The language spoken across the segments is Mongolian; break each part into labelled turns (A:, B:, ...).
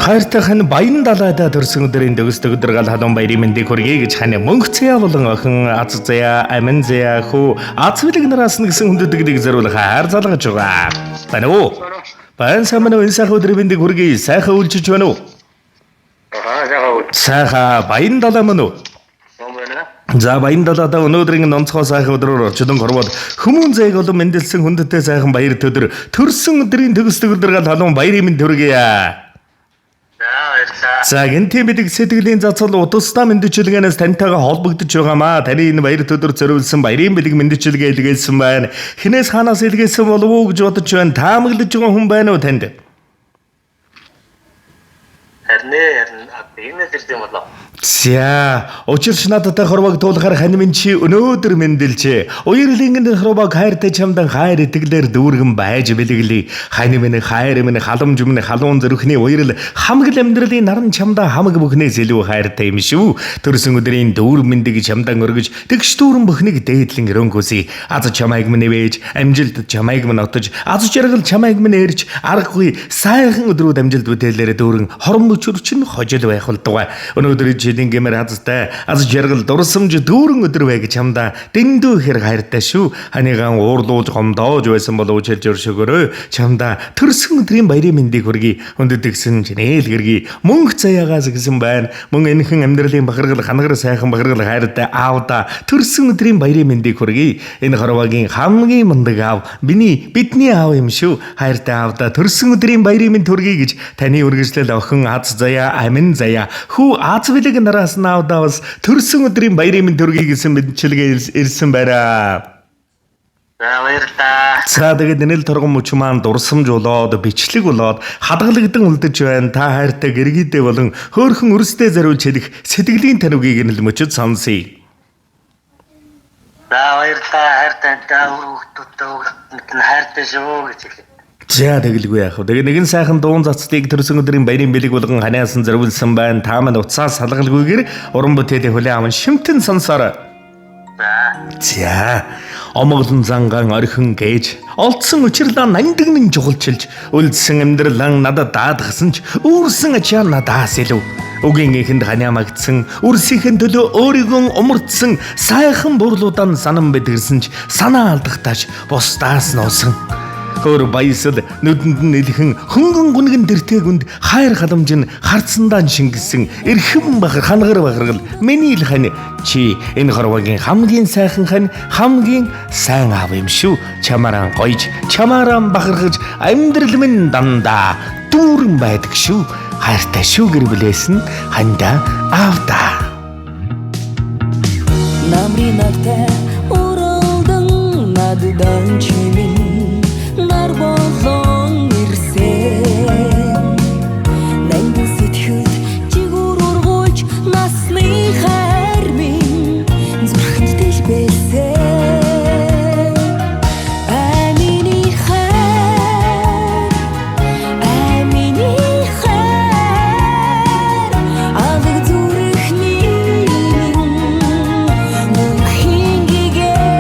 A: Хайртайхан баян далайда төрсөн өдрийн төгсдөг өдөр гал халуун баярын мэндийг хүргэе гэж хань мөнх цэя болон охин аз зэя амин зэя хүү аз билэг нараас нь гэсэн хүндэтгэдэг зориулах хайр залгаж байгаа. Байна уу? Баян самна энэ сайхан өдрийн мэндийг хүргэе. Сайхан үйлчилж байна уу? Сайхан баян далай мөн үү? За баян далайда өнөөдрийн нонцгой сайхан өдрөөр орчлон хорвоод хүмүүн зээг олон мэндэлсэн хүндтэй сайхан баяр төдөр төрсөн өдрийн төгсдөг өдөр гал халуун баярын мэнд хүргэе. За энэ тийм бидэг сэтгэлийн зацал удастай мэндчилгээнээс танитайгаа холбогдож байгаамаа. Таны энэ баяр төдөр зориулсан баярын бэлэг мэндчилгээ илгээсэн байна. Хинээс хаанаас илгээсэн болов уу гэж бодож байна. Таамаглаж байгаа хүн байна уу танд?
B: Харин энэ зэрэг юм болоо.
A: За, учирч надтай хорвогдуулахаар хань минь чи өнөөдөр мэндэлжээ. Уярлын хорвог хайртай чамдан хайр итгэлээр дүүргэн байж бэлэглээ. Хань минь хайр минь халамж минь халуун зүрхний уярл хамаг амьдралын наран чамдаа хамаг бүхнээс илүү хайртай юм шүү. Төрсөн өдрийн дүүр мэндийг чамдан өргөж тэгш дүүрэн бүхнийг дээдлэн өрөнгөсэй. Аз чамайг минь нээвэж, амжилт чамайг минь отож, аз жаргал чамайг минь эрж, аргагүй сайхан өдрүүд амжилт бүтээлээр дүүрэн хорон мөчөрчин хожил байх болдог. Өнөөдөр жилийн гэмээр хазтай аз жаргал дурсамж дүүрэн өдөр бай гэж чамдаа дэндүү ихэр хайртай шүү. Ханийгаан уурлуулж гомдоож байсан бол уучлж өршөөгөөрөө. Чамдаа төрсөн өдрийн баярын мэндийг хүргэе. Хүндэтгсэн чинээл гэргий мөнх цаяагаас гисэн байна. Мөн энэхэн амьдралын бахаргал ханагар сайхан бахаргал хайртай аавда төрсөн өдрийн баярын мэндийг хүргэе. Энэ хорвогийн хамгийн мундаг аав бидний аав юм шүү. Хайртай аавда төрсөн өдрийн баярын мэнд хүргэе гэж таны үргэлжлэл охин аз заяа амин заяа хүү аз билэг нараас наавдаас төрсөн өдрийн баярын мэнд хүргэе гэсэн мэдчилгээ ирсэн байна.
B: За баярлалаа.
A: За тэгээд нэл торгон мөч маань дурсамж болоод бичлэг болоод хадгалагдсан үлдэж байна. Та хайртай гэргийдээ болон хөөхөн өрсдөө зориулж хэлэх сэтгэлийн таниугийг нэл мөчөд сонсъё.
B: За баярлалаа. Хайртай хүүхдүүдтэй хайртай шүү гэж хэлээ.
A: За тэгэлгүй яах вэ? Тэгээ нэгэн сайхан дуун цацлыг төрсөн өдрийн баярын бэлэг болгон ханиасан зориулсан байна. Та маань уцаас салгалгүйгээр уран бүтээлийн хүлээн аван шимтэн сонсоорой. За омоглон зангаан орхин гээж олдсон учирлаа нандагнын жугалчилж үлдсэн амьдралаа надад даадгасан ч үүрсэн ачаа надаас илүү үгийн ихэнд ханиамагдсан үрсийнхэн төлөө өөрийгөө умардсан сайхан бурлуудаа санан бэтгэрсэн ч санаа алдахтааж бусдаас нуусан хөр баясал нүдэнд нь нэлхэн хөнгөн гүнгэн дэртээгүнд хайр халамж нь харцсандаа шингэсэн эрхэм бахар ханагар бахаргал миний л хань чи энэ хорвогийн хамгийн сайхан хань хамгийн сайн аав юм шүү. Чамаараа гойж чамаараа бахархаж амьдрал минь дандаа дүүрэн байдаг шүү. Хайртай шүү гэр бүлээс нь хандаа аавда.
C: Намри надтай уралдан наддан чимин болон ирсэн нандин сэтгэл жигүүр ургуулж насны хайр минь зүрхэнд дэлбэсэн амины хайр алг зүрхний мөн хинgiгээ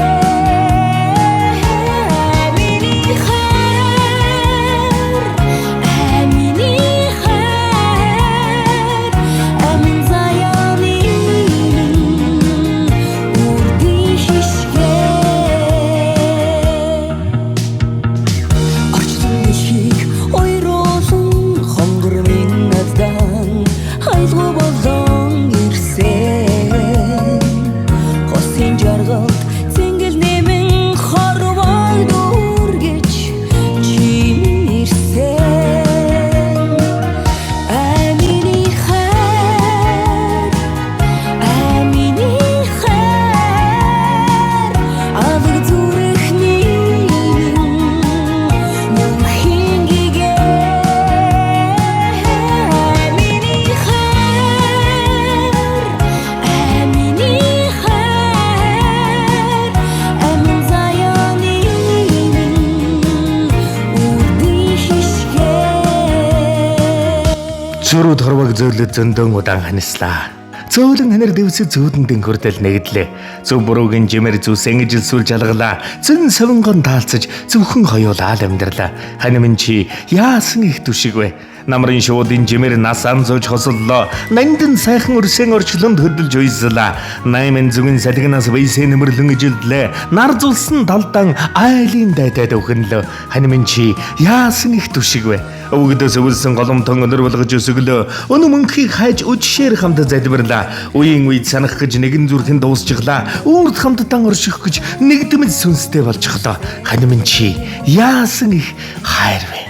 A: Зөрүүд хорвог зөөлөд зөндөөн удаан ханислаа. Зөөлөн ханар дэвсэг зүүдэн дэнхүрдэл нэгдлээ. Зөв буруугийн жимэр зүс энгижилсүүл жалгалаа. Зэн савингон таалцаж зөвхөн хоёулаа л амьдралаа. Хань минь чи яасан их түшиг вэ? Намрын шуудын жимээр насаан зууж хосоллоо. Нандин сайхан өрсөн орчлонд хөдөлж уйслаа. Наймын зүгэн салгинаас вэйсэ нэмэрлэн ижилдлээ. Нар зулсан талдан айлын дайдад өхөнлөө. Ханимын чи яасан их түшиг вэ? Өвгдөөс өвлсөн голомтон өнөр болгож өсөглөө. Өнө мөнхийг хайж үжшээр хамт залбирлаа. Үеийн үед санах гэж нэгэн зүрхэн дуусчихлаа. Үрд хамтдаа орших гэж нэгдмэл сүнстэй болчихлоо. Ханимын чи яасан их хайр вэ?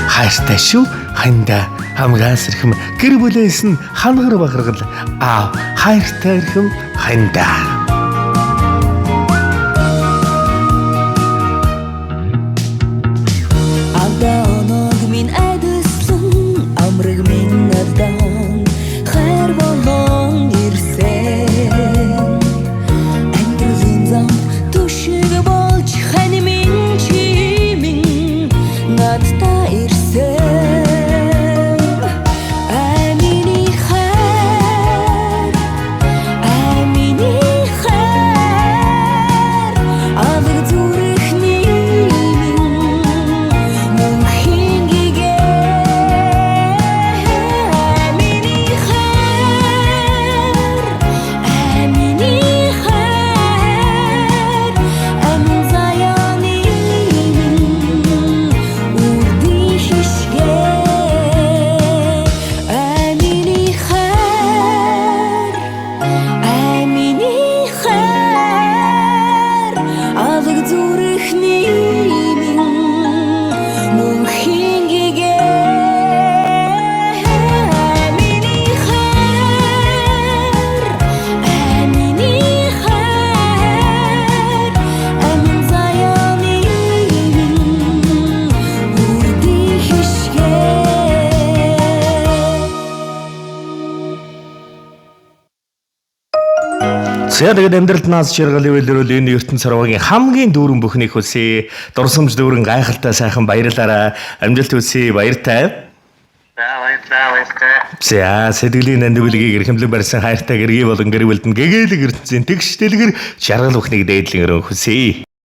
A: Хайртай шүү. Ханда хамгаас ирхэм гэр бүлээс нь хангар багаргал аав хайртай ирхэм ханда.
C: Анда оног минь айдсан амраг минь надан хайр болон ирсэн ангилын зам түшиг болж хань минь чимин надтай ирсэн амины хайр алг зүрхний мөн хинgiгээ амины хайр амин заяаны үрдий хишгээ амины хайр алг зүрхний мөн хинgiгээ амины хайр амин заяаны үрдий хишгээ.
A: Тэгээд амьдралд нас чиргалын үйлрүүл энэ ертөнц сарвагийн хамгийн дүүрэн бүхнийг хүсье. Дурсамж дүүрэн гайхалтай сайхан баярлаарай. Амжилт хүсье. Баяртай.
B: баярлалаа.
A: За сэтгэлийн нандивлгийг эрхэмлэн барьсан хайртай гэргий болон гэр бүлд нь гэгээлэг ертөнцийн тэгш дэлгэр чаргал бүхнийг дээдлэн өрөн хүсье.